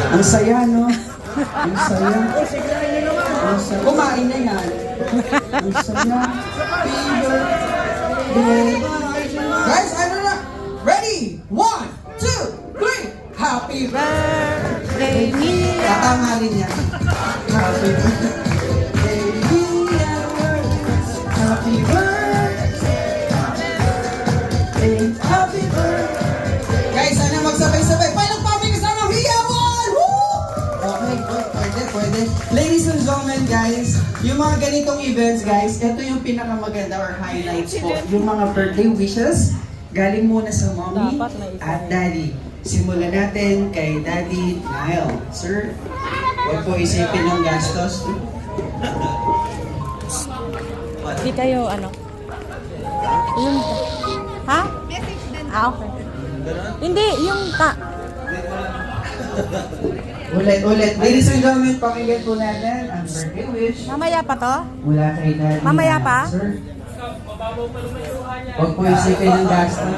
Ang saya, no? Ang saya. Ang saya. Kumain na yan. Ang saya. Birthday. Guys, ano na? Ready? 1, 2, 3. Happy birthday, Mia. Tatangalin niya. Happy birthday, Mia. Happy birthday. Happy birthday. Guys, sana magsabay-sabay. Palang paming kasama Mia 1! Woo! Okay, pwede. Ladies and gentlemen, guys, yung mga ganitong events, guys, ito yung pinakamaganda or highlights po. Yung mga birthday wishes, galing muna sa mommy at daddy. Simulan natin kay Daddy Nile. Sir, huwag po isipin ng gastos. Hindi kayo, ano? Yung, ha? Okay. Hindi, yung Ulit. Ladies and gentlemen, pakinggan po natin ang birthday wish mamaya pa to? mula kay Daddy Mamaya Nile. pa? Sir, huwag po isipin ng gastos.